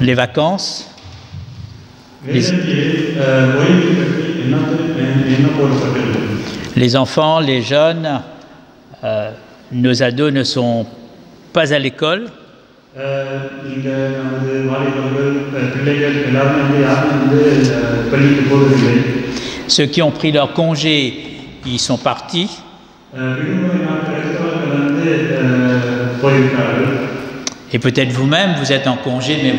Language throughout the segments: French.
les vacances, les enfants, les jeunes, nos ados ne sont pas à l'école. Ceux qui ont pris leur congé, ils sont partis. Et peut-être vous-même, vous êtes en congé, mais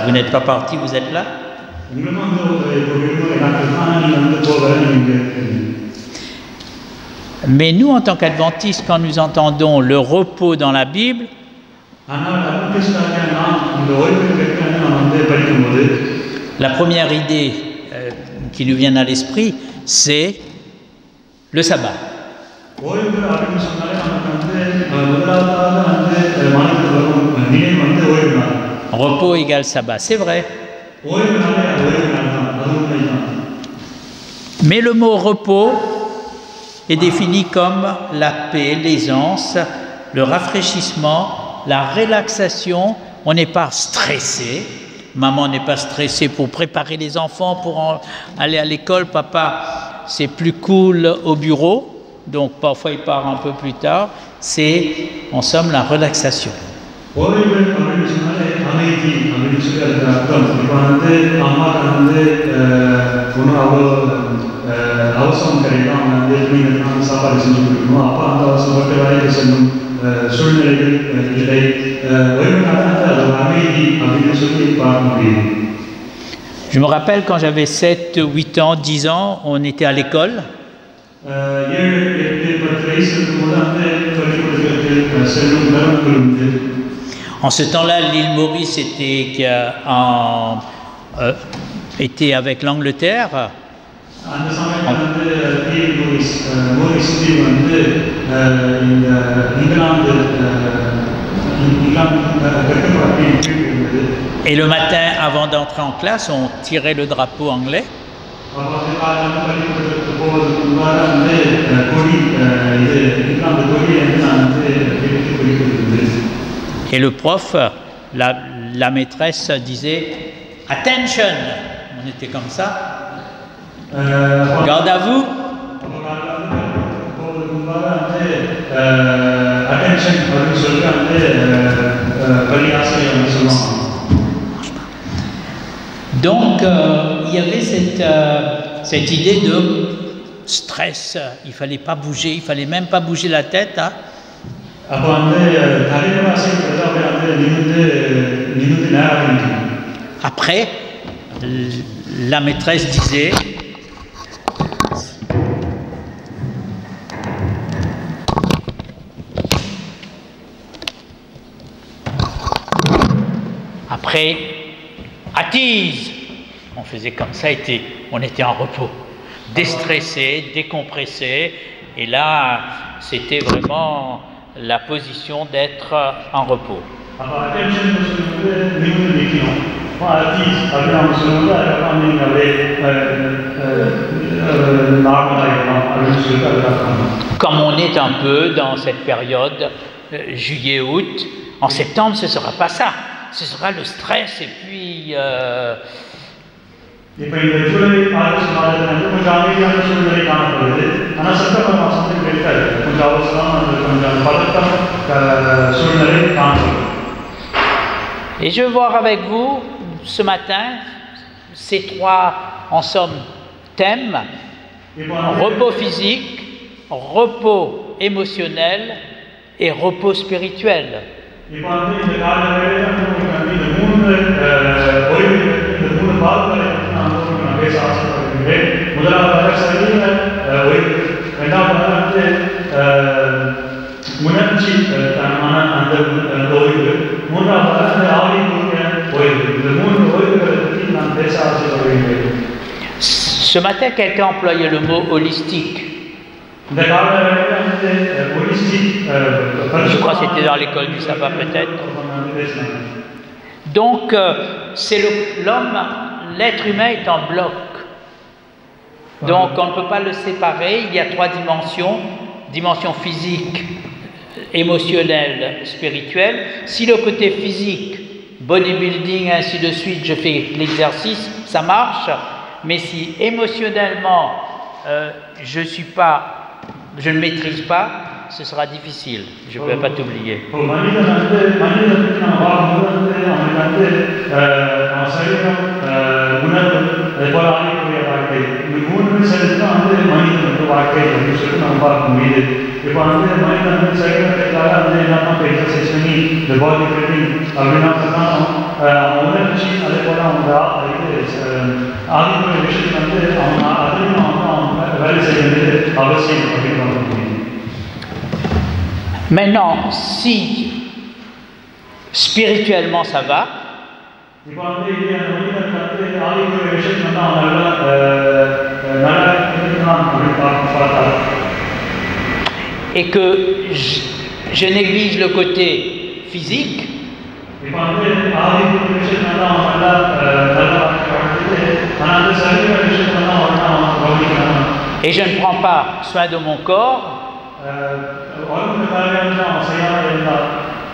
vous n'êtes pas parti, vous êtes là. Mais nous, en tant qu'adventistes, quand nous entendons le repos dans la Bible, la première idée qui nous vient à l'esprit, c'est le sabbat. Repos égale sabbat, c'est vrai. Mais le mot repos est défini comme la paix, l'aisance, le rafraîchissement, la relaxation. On n'est pas stressé. Maman n'est pas stressée pour préparer les enfants pour aller à l'école. Papa, c'est plus cool au bureau. Donc parfois il part un peu plus tard. C'est en somme la relaxation. Je me rappelle quand j'avais 7, 8 ans, 10 ans, on était à l'école. En ce temps-là, l'île Maurice était avec l'Angleterre. Et le matin, avant d'entrer en classe, on tirait le drapeau anglais. Et le prof, la maîtresse disait « Attention !» On était comme ça. « Garde à vous !» Donc, il y avait cette idée de stress. Il ne fallait pas bouger, il ne fallait même pas bouger la tête. Hein. Après, la maîtresse disait après, attise. On faisait comme ça, on était en repos, déstressé, décompressé, et là, c'était vraiment la position d'être en repos. Comme on est un peu dans cette période juillet-août, en septembre, ce ne sera pas ça. Ce sera le stress et puis... Et je vais voir avec vous ce matin ces trois, en somme, thèmes: repos physique, repos émotionnel et repos spirituel. Ce matin, quelqu'un employait le mot holistique. Je crois que c'était dans l'école du sabbat peut-être. Donc, c'est l'homme, l'être humain est en bloc. Donc, on ne peut pas le séparer. Il y a trois dimensions. Dimension physique, émotionnelle, spirituelle. Si le côté physique bodybuilding, ainsi de suite, je fais l'exercice, ça marche, mais si émotionnellement je ne maîtrise pas, ce sera difficile. Je ne peux pas t'oublier. Maintenant, si spirituellement ça va, et que je néglige le côté physique, et je ne prends pas soin de mon corps,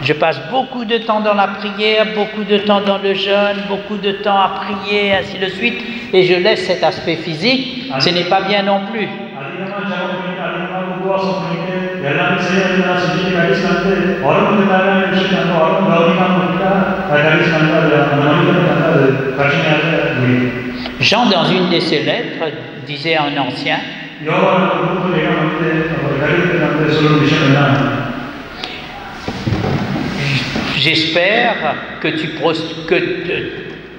je passe beaucoup de temps dans la prière, beaucoup de temps dans le jeûne, beaucoup de temps à prier, ainsi de suite, et je laisse cet aspect physique, ce n'est pas bien non plus. Jean, dans une de ses lettres, disait à un ancien, j'espère que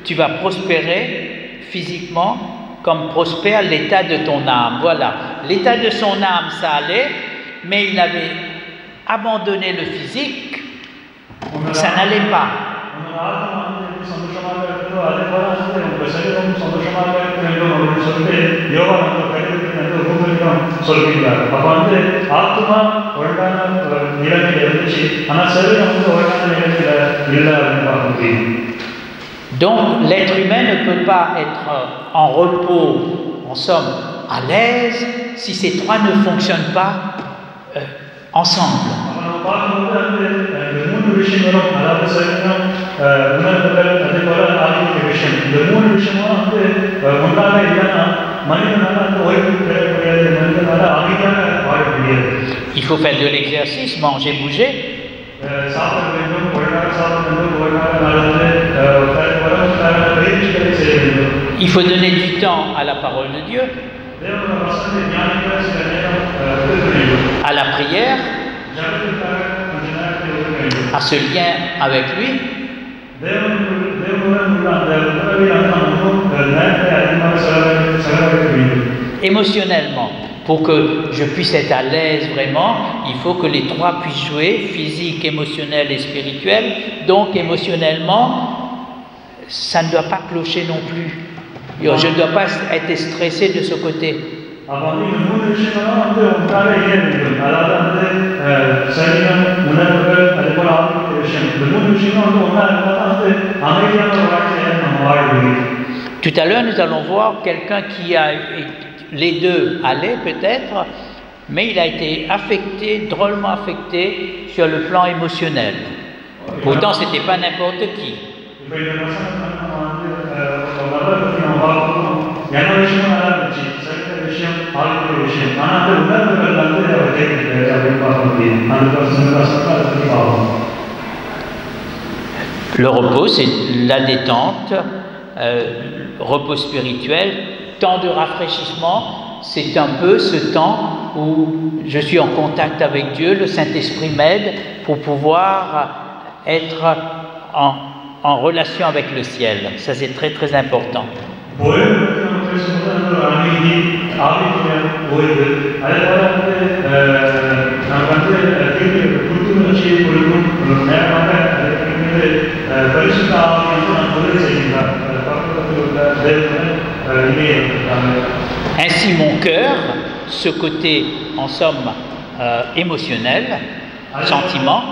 tu vas prospérer physiquement comme prospère l'état de ton âme. Voilà, l'état de son âme, ça allait, mais il avait abandonné le physique, ça n'allait pas. Donc l'être humain ne peut pas être en repos, en somme, à l'aise, si ces trois ne fonctionnent pas ensemble. Il faut faire de l'exercice, manger, bouger. Il faut donner du temps à la parole de Dieu, à la prière, à ce lien avec lui. Émotionnellement, pour que je puisse être à l'aise vraiment, il faut que les trois puissent jouer, physique, émotionnel et spirituel. Donc émotionnellement, ça ne doit pas clocher non plus. Je ne dois pas être stressé de ce côté. Tout à l'heure, nous allons voir quelqu'un qui a les deux allaient peut-être, mais il a été affecté, drôlement affecté sur le plan émotionnel. Pourtant, ce n'était pas n'importe qui. Le repos, c'est la détente, repos spirituel, temps de rafraîchissement, c'est un peu ce temps où je suis en contact avec Dieu, le Saint-Esprit m'aide pour pouvoir être en relation avec le ciel. Ça, c'est très très important. Ainsi, mon cœur, ce côté, en somme, émotionnel, sentiment,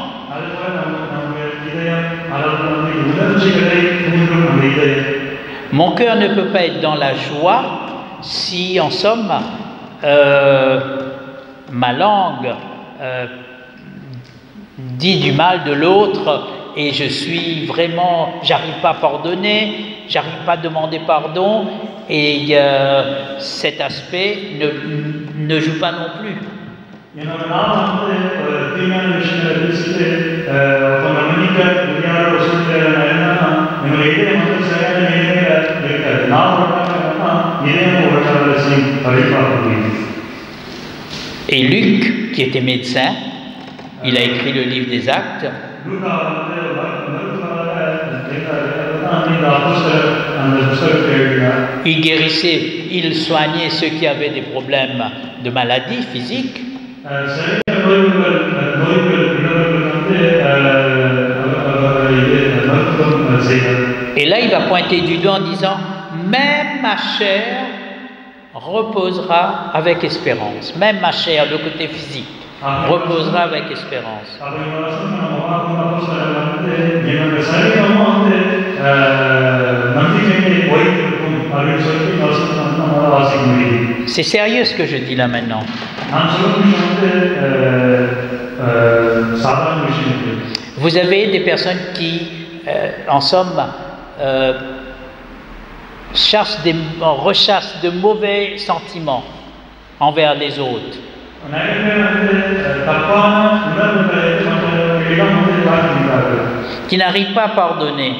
mon cœur ne peut pas être dans la joie si, en somme, ma langue dit du mal de l'autre et je suis vraiment, j'arrive pas à pardonner, j'arrive pas à demander pardon, et cet aspect ne joue pas non plus. Et Luc, qui était médecin, il a écrit le livre des Actes. Il guérissait, il soignait ceux qui avaient des problèmes de maladies physiques. Et là, il va pointer du doigt en disant, même ma chair reposera avec espérance. Même ma chair, le côté physique, reposera avec espérance. C'est sérieux ce que je dis là maintenant. Vous avez des personnes qui, en somme, rechassent de mauvais sentiments envers les autres. Qui n'arrivent pas à pardonner.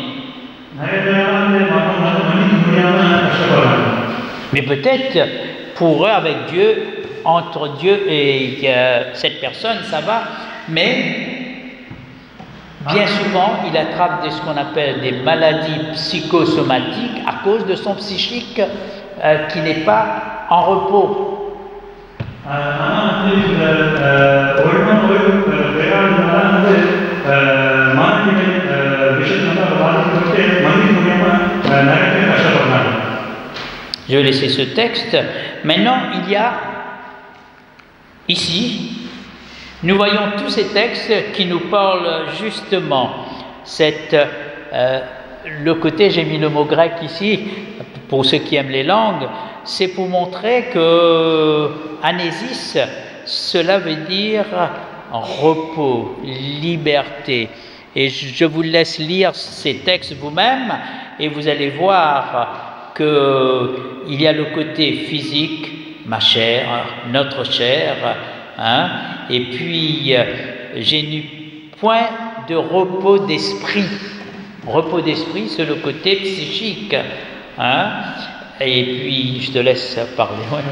Mais peut-être pour eux, avec Dieu, entre Dieu et cette personne, ça va, mais bien souvent, il attrape ce qu'on appelle des maladies psychosomatiques à cause de son psychique qui n'est pas en repos. Je vais laisser ce texte. Maintenant, il y a ici, nous voyons tous ces textes qui nous parlent justement le côté, j'ai mis le mot grec ici, pour ceux qui aiment les langues, c'est pour montrer que anésis, cela veut dire repos, liberté. Et je vous laisse lire ces textes vous-même et vous allez voir qu'il y a le côté physique, ma chair, notre chair, hein, et puis j'ai nu point de repos d'esprit. Repos d'esprit, c'est le côté psychique. Hein? Et puis, je te laisse parler. Ouais.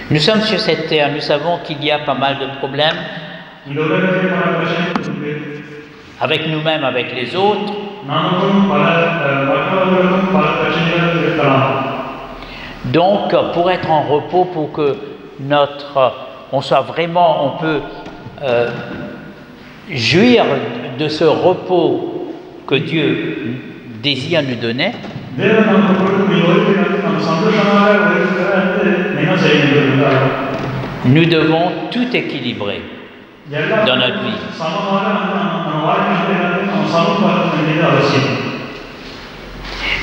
Nous sommes sur cette terre, nous savons qu'il y a pas mal de problèmes avec nous-mêmes, avec les autres. Donc, pour être en repos, pour que on soit vraiment, on peut jouir de ce repos que Dieu désire nous donner. Nous devons tout équilibrer dans notre vie.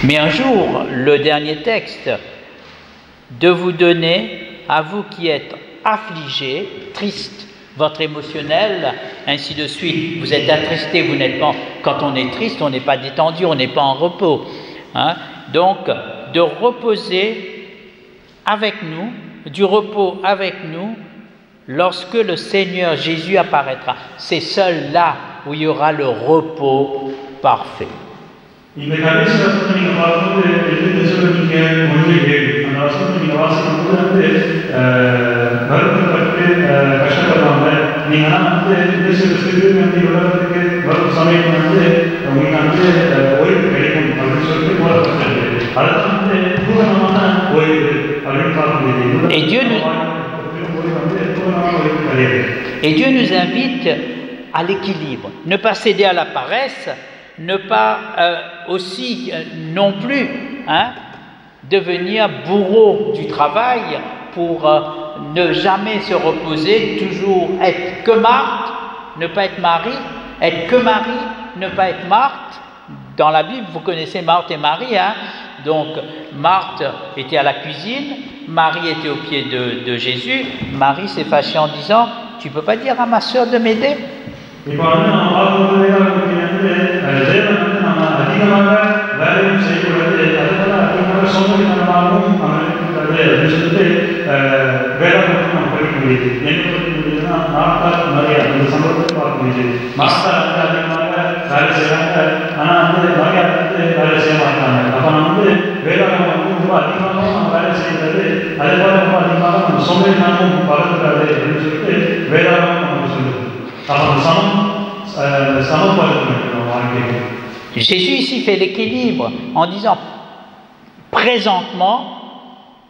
Mais un jour, le dernier texte, de vous donner, à vous qui êtes affligés, tristes, votre émotionnel, ainsi de suite. Vous êtes attristé, vous n'êtes pas. Quand on est triste, on n'est pas détendu, on n'est pas en repos. Hein? Donc, de reposer avec nous, du repos avec nous, lorsque le Seigneur Jésus apparaîtra. C'est seul là où il y aura le repos parfait. Et Dieu nous invite à l'équilibre, ne pas céder à la paresse, ne pas aussi non plus devenir bourreau du travail pour ne jamais se reposer, toujours être que Marthe, ne pas être Marie, être que Marie, ne pas être Marthe. Dans la Bible, vous connaissez Marthe et Marie, donc Marthe était à la cuisine, Marie était au pied de Jésus. Marie s'est fâchée en disant, tu ne peux pas dire à ma sœur de m'aider? Jésus ici fait l'équilibre en disant, présentement,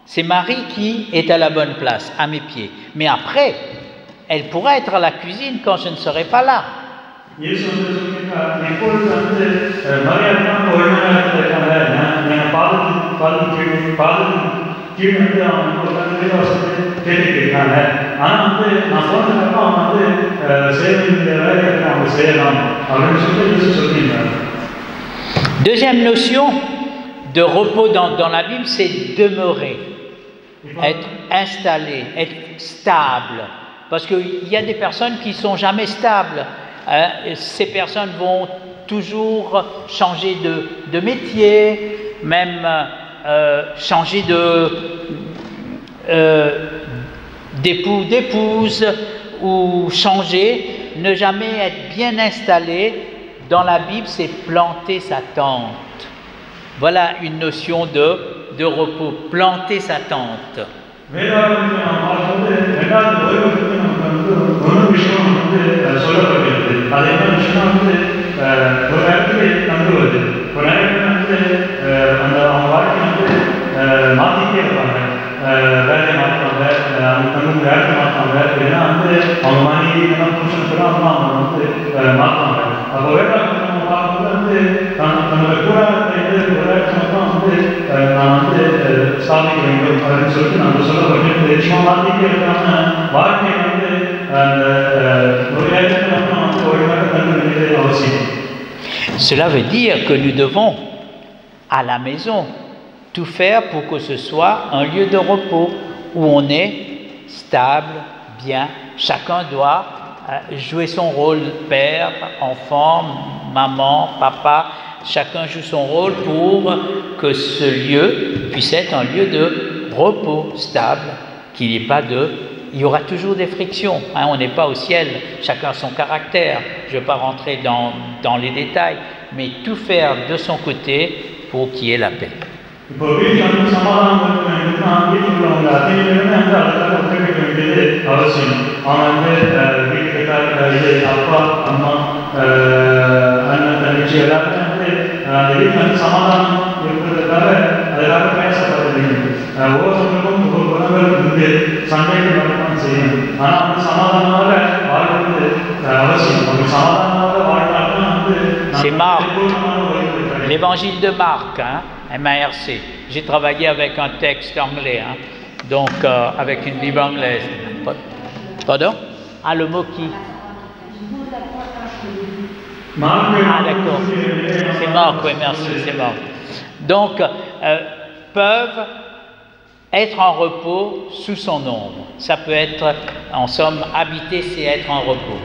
c'est Marie qui est à la bonne place, à mes pieds. Mais après, elle pourra être à la cuisine quand je ne serai pas là. Deuxième notion de repos dans la Bible, c'est demeurer, être installé, être stable. Parce qu'il y a des personnes qui ne sont jamais stables. Ces personnes vont toujours changer de métier, même changer d'époux, d'épouse, ou changer, ne jamais être bien installé. Dans la Bible, c'est planter sa tente. Voilà une notion de repos, planter sa tente. Cela veut dire que nous devons, à la maison, tout faire pour que ce soit un lieu de repos où on est stable, bien. Chacun doit jouer son rôle, père, enfant, maman, papa. Chacun joue son rôle pour que ce lieu puisse être un lieu de repos stable, qu'il n'y ait pas il y aura toujours des frictions, on n'est pas au ciel, chacun a son caractère, je ne vais pas rentrer dans les détails, mais tout faire de son côté pour qu'il y ait la paix. C'est Marc, l'évangile de Marc, MARC. J'ai travaillé avec un texte anglais, donc avec une Bible anglaise. Pardon? Le mot qui? D'accord. C'est Marc, oui, merci, c'est Marc. Donc, peuvent être en repos sous son ombre. Ça peut être, en somme, habiter, c'est être en repos.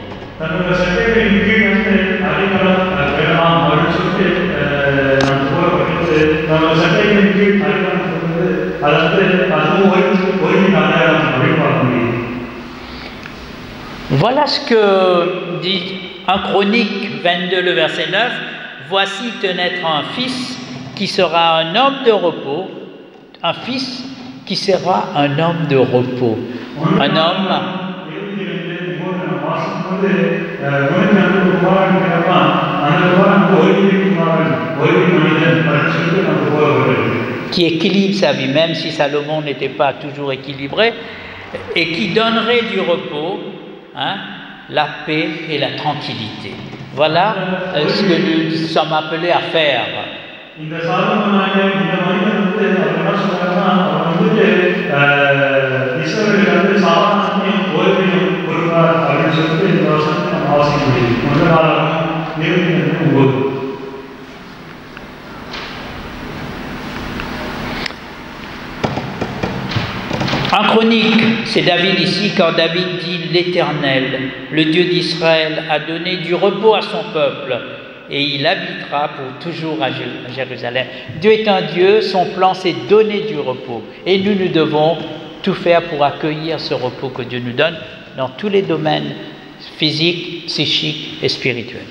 Voilà ce que dit 1 Chronique 22, le verset 9. Voici te naître un fils qui sera un homme de repos, un fils qui sera un homme de repos, un homme qui équilibre sa vie, même si Salomon n'était pas toujours équilibré, et qui donnerait du repos, la paix et la tranquillité. Voilà ce que nous sommes appelés à faire. En Chronique, c'est David ici, quand David dit « L'Éternel, le Dieu d'Israël, a donné du repos à son peuple, et il habitera pour toujours à Jérusalem. » Dieu est un Dieu, son plan c'est donner du repos. Et nous devons tout faire pour accueillir ce repos que Dieu nous donne dans tous les domaines physiques, psychiques et spirituels.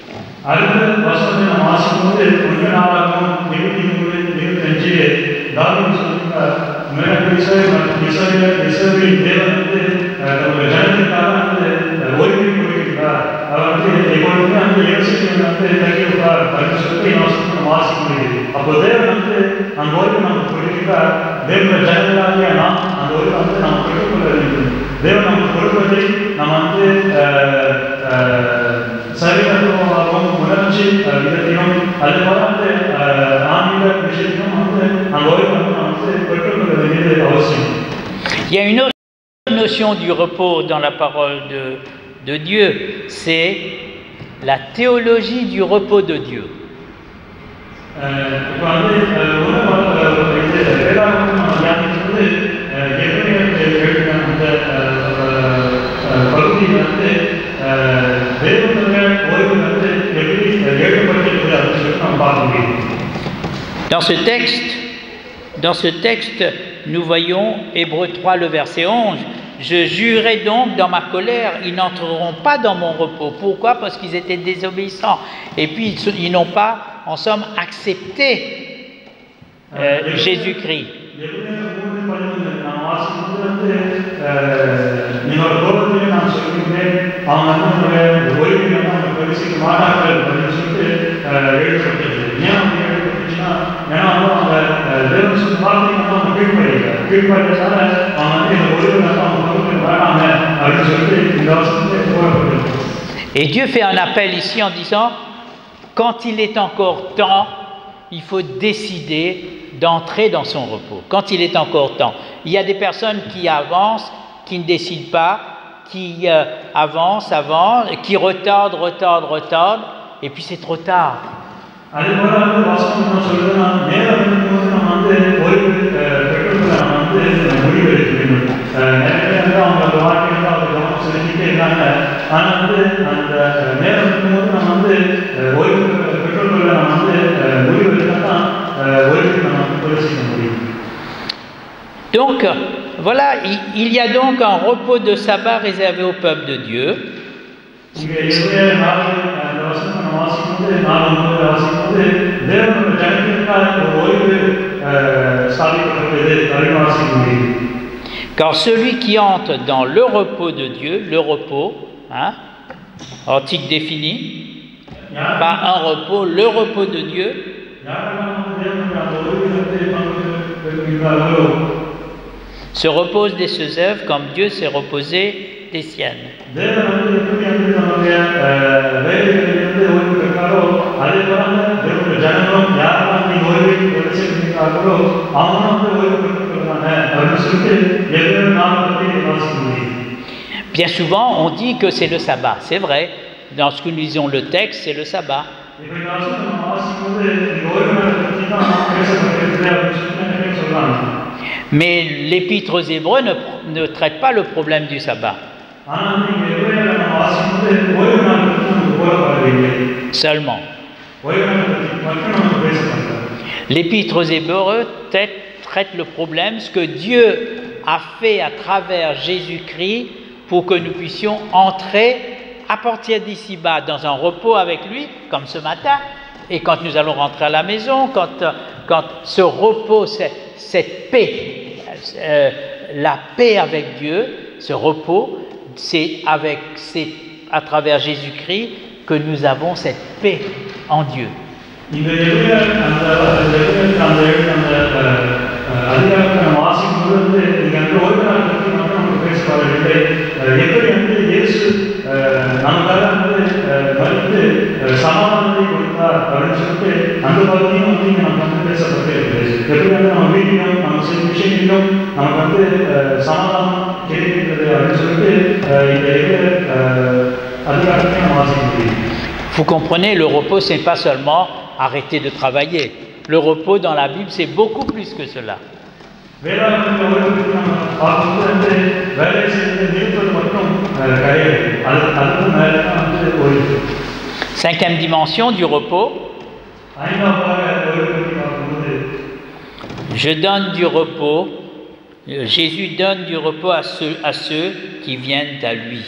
Il y a une autre notion du repos dans la parole de Dieu, c'est la théologie du repos de Dieu. Dans ce texte, nous voyons Hébreux 3, le verset 11. « Je jurerai donc dans ma colère, ils n'entreront pas dans mon repos. » Pourquoi? Parce qu'ils étaient désobéissants. Et puis, ils n'ont pas, en somme, accepté Jésus-Christ. Et Dieu fait un appel ici en disant, quand il est encore temps, il faut décider d'entrer dans son repos. Quand il est encore temps. Il y a des personnes qui avancent, qui ne décident pas, qui avancent, qui retardent, et puis c'est trop tard. Donc, voilà, il y a donc un repos de sabbat réservé au peuple de Dieu. Car celui qui entre dans le repos de Dieu, le repos, antique défini, pas un repos, le repos de Dieu, se repose de ses œuvres comme Dieu s'est reposé des siennes. Bien souvent, on dit que c'est le sabbat. C'est vrai. Dans ce que nous lisons le texte, c'est le sabbat. Mais l'Épître aux Hébreux ne traite pas le problème du sabbat. Seulement. L'Épître aux Hébreux traite le problème, ce que Dieu a fait à travers Jésus-Christ pour que nous puissions entrer à partir d'ici-bas dans un repos avec lui, comme ce matin, et quand nous allons rentrer à la maison, quand ce repos, cette paix, la paix avec Dieu, ce repos, c'est à travers Jésus-Christ que nous avons cette paix en Dieu. பேசப்படவில்லை. எப்படி வந்து இயேசு நமக்காக வந்து மறுத்து சமாதானத்தை கொடுத்தார் அப்படின்னு சொல்லிட்டு அந்த பகுதியும் வந்து இங்கே நமக்கு வந்து பேசப்பட்டு இருக்குது. எப்படி வந்து நம்ம வீட்டிலும் நம்ம சில விஷயங்களிலும் நமக்கு வந்து சமாதானம் கிடைக்கின்றது அப்படின்னு சொல்லிட்டு இந்த அதிகாரத்தை நம்ம வாசிக்க முடியும். Vous comprenez, le repos, ce n'est pas seulement arrêter de travailler. Le repos dans la Bible, c'est beaucoup plus que cela. Cinquième dimension du repos. Je donne du repos. Jésus donne du repos à ceux qui viennent à lui.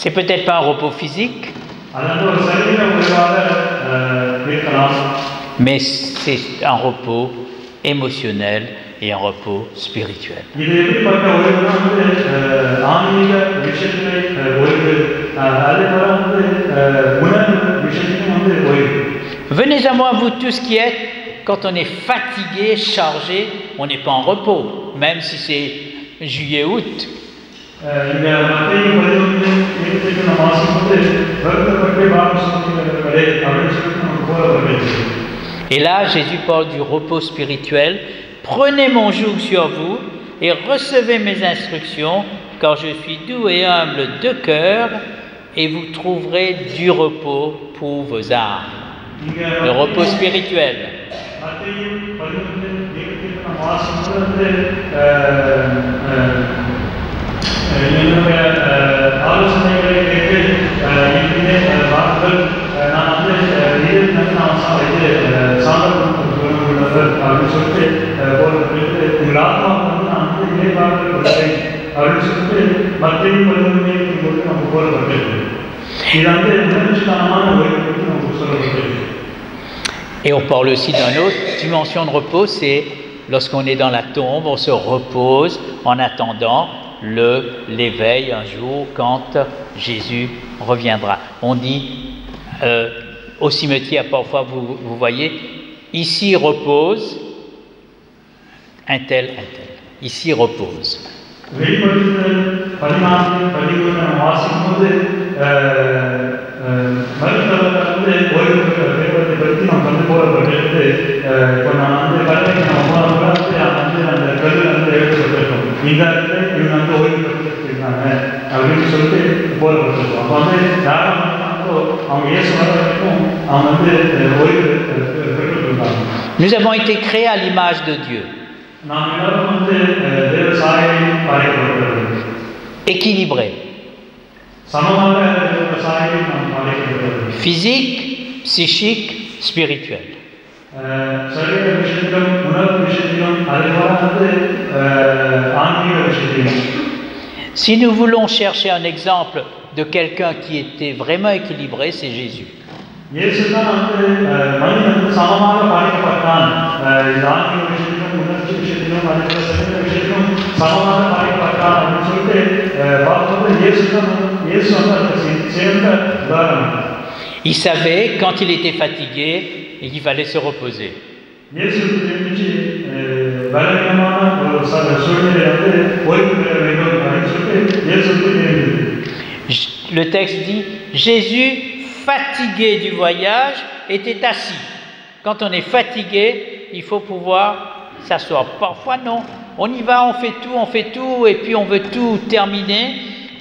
C'est peut-être pas un repos physique, mais c'est un repos émotionnel et un repos spirituel. Venez à moi, vous tous qui êtes, quand on est fatigué, chargé, on n'est pas en repos, même si c'est juillet-août. Et là, Jésus parle du repos spirituel. Prenez mon joug sur vous et recevez mes instructions, car je suis doux et humble de cœur, et vous trouverez du repos pour vos âmes. Le repos spirituel. Et on parle aussi d'une autre dimension de repos, c'est lorsqu'on est dans la tombe, on se repose en attendant l'éveil un jour quand Jésus reviendra. On dit au cimetière, parfois vous voyez, ici repose un tel. Ici repose. Nous avons été créés à l'image de Dieu. Équilibrés. Physique, psychique, spirituel. Si nous voulons chercher un exemple de quelqu'un qui était vraiment équilibré, c'est Jésus. Il savait quand il était fatigué et qu'il fallait se reposer. Le texte dit, Jésus, fatigué du voyage, était assis. Quand on est fatigué, il faut pouvoir s'asseoir. Parfois non, on y va, on fait tout, et puis on veut tout terminer,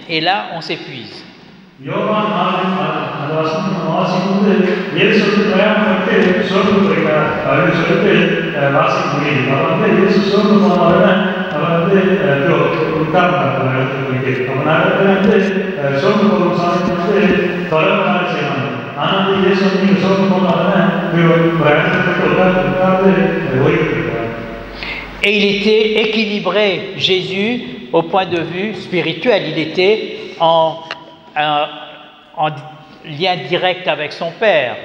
et là on s'épuise. Et il était équilibré, Jésus, au point de vue spirituel. Il était en lien direct avec son Père.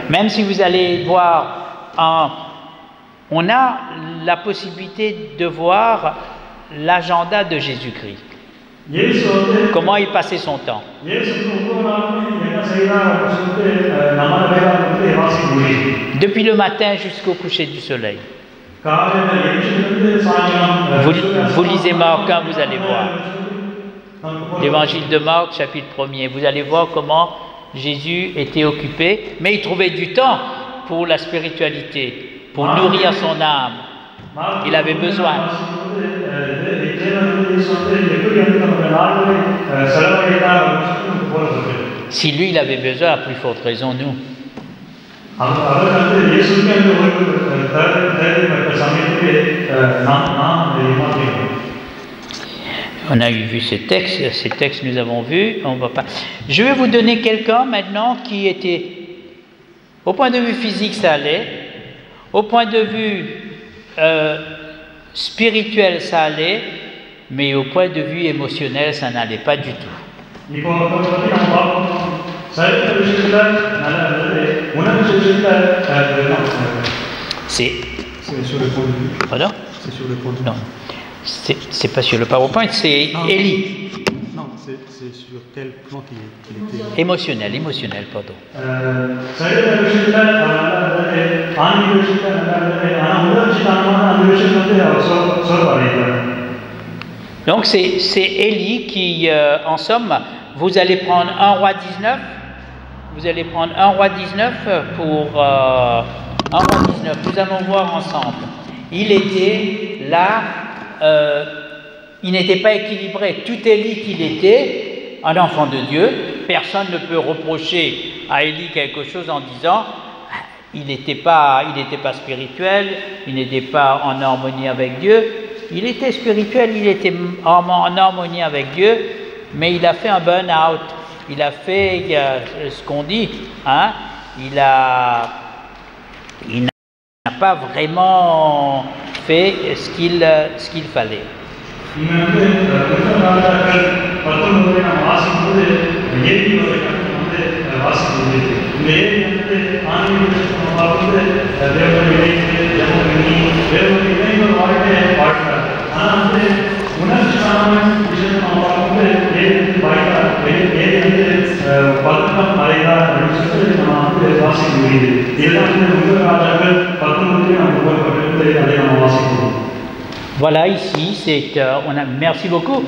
Même si vous allez voir, on a la possibilité de voir l'agenda de Jésus-Christ. Comment il passait son temps. Depuis le matin jusqu'au coucher du soleil. Vous lisez Marc 1, vous allez voir. L'évangile de Marc, chapitre 1er. Vous allez voir comment Jésus était occupé, mais il trouvait du temps pour la spiritualité, pour nourrir son âme. Il avait besoin. Si lui, il avait besoin, à plus forte raison, nous. On a vu ces textes nous avons vus, on va pas. Je vais vous donner quelqu'un maintenant qui était, au point de vue physique, ça allait, au point de vue spirituel, ça allait, mais au point de vue émotionnel, ça n'allait pas du tout. C'est sur le point de vue. Pardon? C'est sur le point de vue. Non, c'est pas sur le PowerPoint, c'est Élie. Non, c'est sur quel plan qu'il était. Émotionnel, pardon. Donc c'est Élie qui, en somme, vous allez prendre 1 roi 19. Vous allez prendre 1 roi 19 pour 1 roi 19. Nous allons voir ensemble. Il était là, il n'était pas équilibré. Tout Élie qu'il était, un enfant de Dieu. Personne ne peut reprocher à Élie quelque chose en disant il n'était pas spirituel, il n'était pas en harmonie avec Dieu. Il était spirituel, il était en harmonie avec Dieu, mais il a fait un burn-out. Il a fait ce qu'on dit, hein? Il n'a pas vraiment fait ce qu'il fallait. Voilà, ici, merci beaucoup.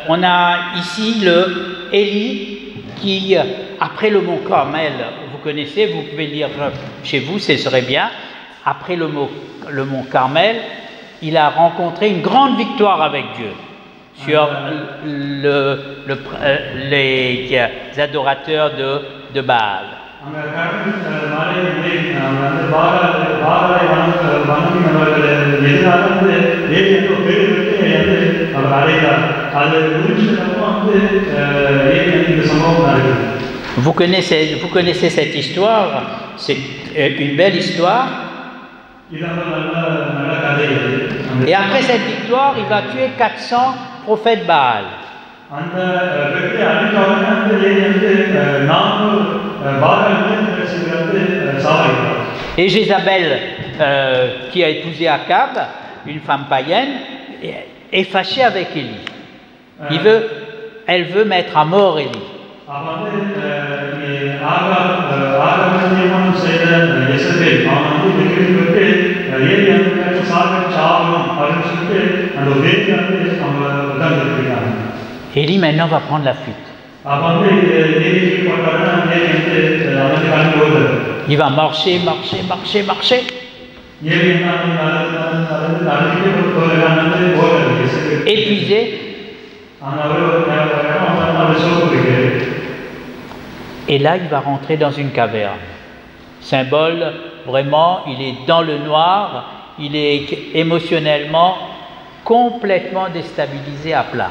On a ici le Élie qui, après le mont Carmel, vous connaissez, vous pouvez lire chez vous, ce serait bien. Après le mont Carmel, il a rencontré une grande victoire avec Dieu sur les adorateurs de Baal. Vous connaissez cette histoire, c'est une belle histoire. Et après cette victoire, il va tuer 400 prophètes Baal. Et Jézabel, qui a épousé Akab, une femme païenne, est fâchée avec Élie. Elle veut mettre à mort Élie. Élie maintenant va prendre la fuite. Il va marcher. Épuisé. Et là, il va rentrer dans une caverne. Symbole, vraiment, il est dans le noir, il est émotionnellement complètement déstabilisé à plat.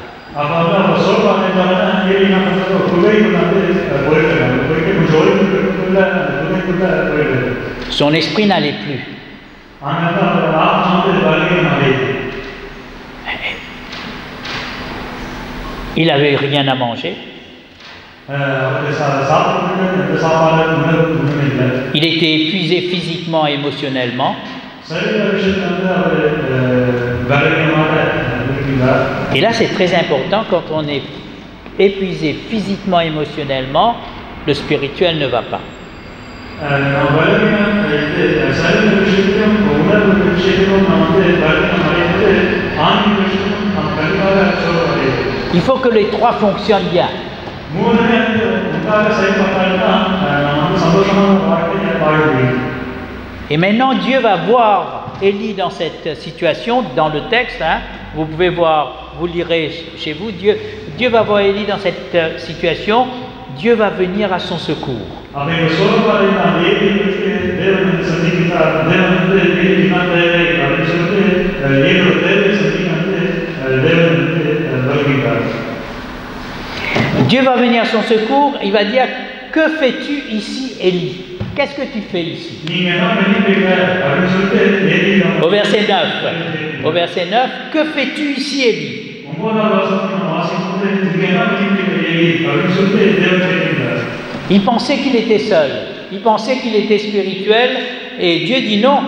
Son esprit n'allait plus. Il n'avait rien à manger. Il était épuisé physiquement et émotionnellement. கொடுக்கின்றார். Et là, c'est très important, quand on est épuisé physiquement, émotionnellement, le spirituel ne va pas. நாம் பலவீன சரீர விஷயத்திலும் உணர்வு விஷயத்திலும் நாம் பலவீனம் அடைந்து ஆன்மீக விஷயத்திலும் நாம் கண்டிப்பாக சோர்வடையும். Il faut que les trois fonctionnent bien. மூணுமே உண்டாக செயல்பட்டால்தான் நாம் சந்தோஷமான வாழ்க்கையை வாழ முடியும். Et maintenant, Dieu va voir Élie dans cette situation, dans le texte, hein, vous pouvez voir, vous lirez chez vous, Dieu va voir Élie dans cette situation, Dieu va venir à son secours. Dieu va venir à son secours, il va dire, que fais-tu ici, Élie? Qu'est-ce que tu fais ici? Au verset 9, que fais-tu ici, Élie? Il pensait qu'il était seul, il pensait qu'il était spirituel, et Dieu dit non.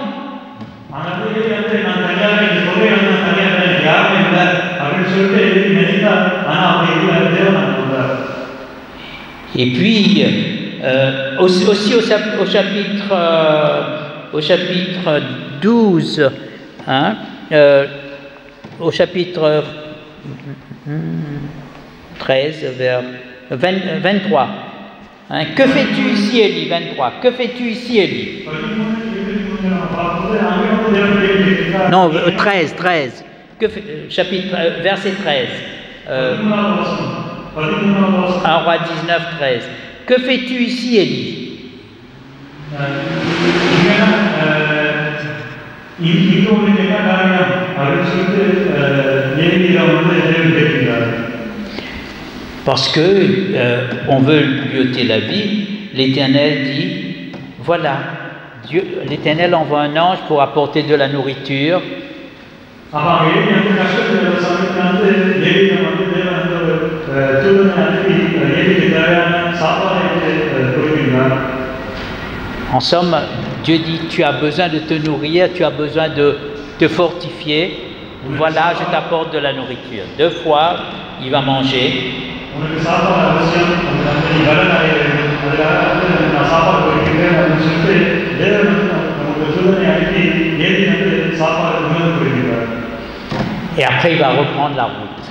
Et puis, aussi au chapitre 12, hein, au chapitre 13, vers 23. Hein, que fais-tu ici, Élie? 23. Que fais-tu ici, Élie? Non, 13. Verset 13. 1 Roi 19, 13. Que fais-tu ici, Élie? Parce que on veut lui ôter la vie, l'Éternel dit, voilà, l'Éternel envoie un ange pour apporter de la nourriture. En somme, Dieu dit, tu as besoin de te nourrir, tu as besoin de te fortifier. Voilà, je t'apporte de la nourriture. 2 fois, il va manger. Et après, il va reprendre la route.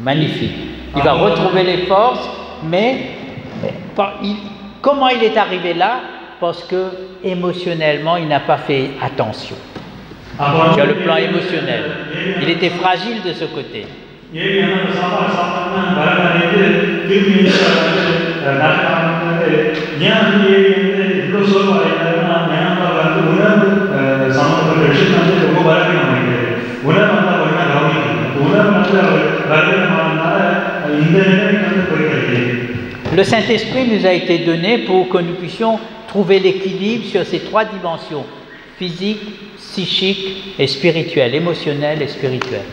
Magnifique. Il va retrouver les forces, mais comment il est arrivé là? Parce que émotionnellement, il n'a pas fait attention. Sur le plan émotionnel, il était fragile de ce côté. Le Saint-Esprit nous a été donné pour que nous puissions trouver l'équilibre sur ces 3 dimensions, physique, psychique et spirituelle, émotionnelle et spirituelle.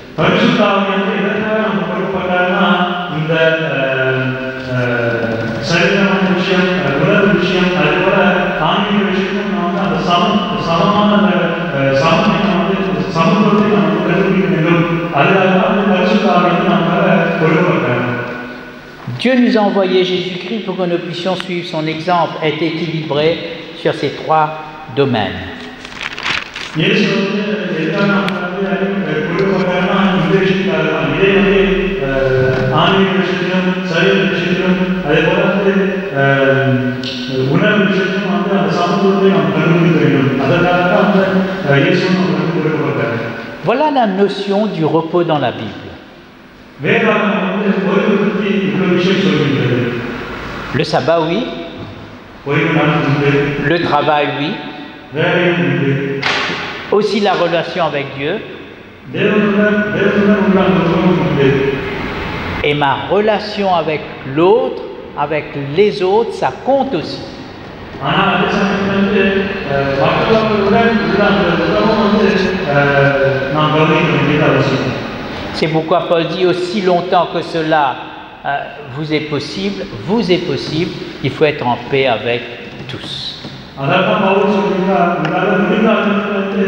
Dieu nous a envoyé Jésus-Christ pour que nous puissions suivre son exemple, être équilibrés sur ces 3 domaines. Voilà la notion du repos dans la Bible. Le sabbat, oui. Le travail, oui. Aussi la relation avec Dieu. Et ma relation avec l'autre, avec les autres, ça compte aussi. C'est pourquoi Paul dit, aussi longtemps que cela vous est possible, il faut être en paix avec tous. அதான் பவுல் சொல்கிறார், உங்களால் முடிந்த அளவுக்கு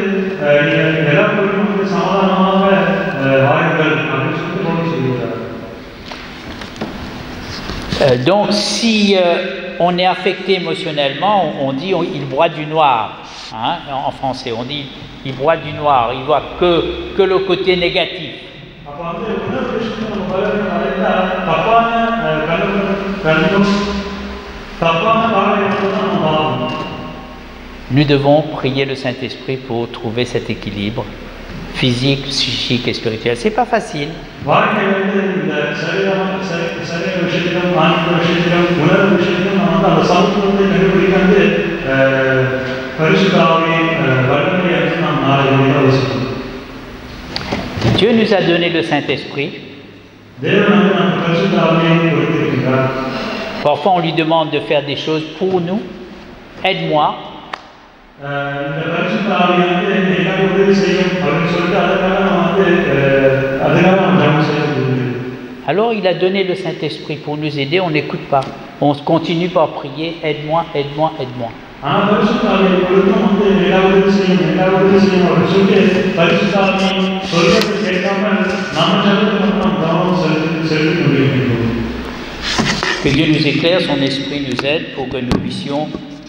நீங்கள் எல்லா பொருளும் சமாதானமாக வாழுங்கள் அப்படின்னு சொல்லிட்டு பவுல் சொல்கிறார். Donc, si on est affecté émotionnellement, on dit il boit du noir. Hein, en français, on dit il boit du noir, il voit que le côté négatif. Nous devons prier le Saint-Esprit pour trouver cet équilibre physique, psychique et spirituel. C'est pas facile. Dieu nous a donné le Saint-Esprit. Parfois, on lui demande de faire des choses pour nous. Aide-moi. Alors, il a donné le Saint-Esprit pour nous aider. On n'écoute pas. On continue par prier. Aide-moi, aide-moi, aide-moi. Que Dieu nous éclaire, son esprit nous aide pour que nous puissions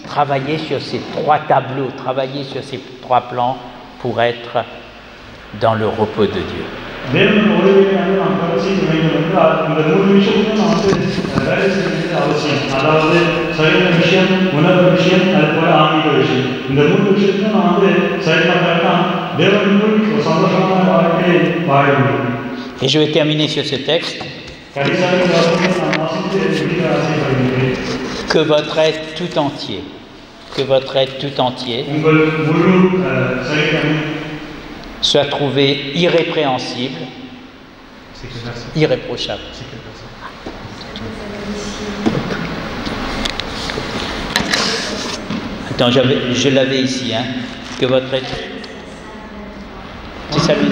travailler sur ces trois tableaux, travailler sur ces trois plans pour être dans le repos de Dieu. Et je vais terminer sur ce texte. Que votre être tout entier, soit trouvé irrépréhensible, irréprochable. Attends, je l'avais ici, hein. Que votre être... C'est ça lui.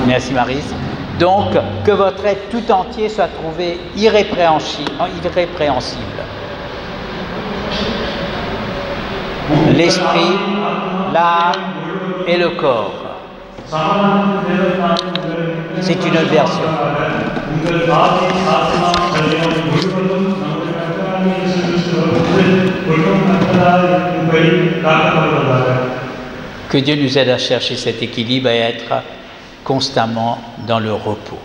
Merci Maryse. Donc, que votre être tout entier soit trouvé irrépréhensible. L'esprit, l'âme et le corps. C'est une autre version. Que Dieu nous aide à chercher cet équilibre et à être constamment dans le repos.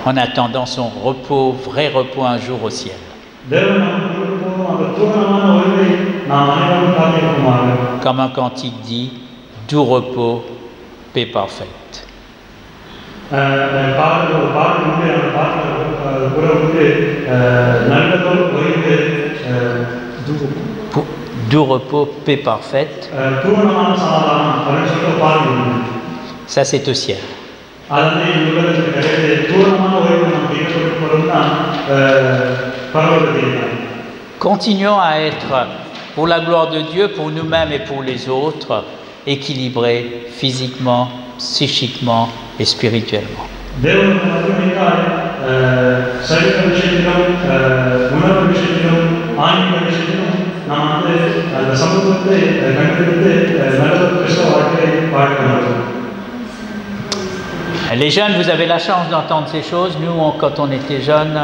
En attendant son repos, vrai repos un jour au ciel. Comme un cantique dit, doux repos, paix parfaite. Doux repos, paix parfaite. Ça, c'est au ciel. Continuons à être, pour la gloire de Dieu, pour nous-mêmes et pour les autres, équilibrés physiquement, psychiquement et spirituellement. Les jeunes, vous avez la chance d'entendre ces choses. Nous, quand on était jeunes,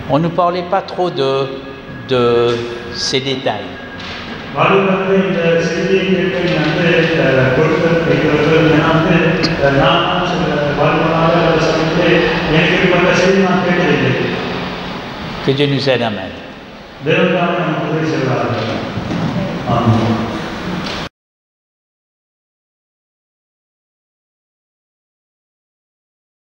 on ne nous parlait pas trop de ces détails. Que Dieu nous aide, amen.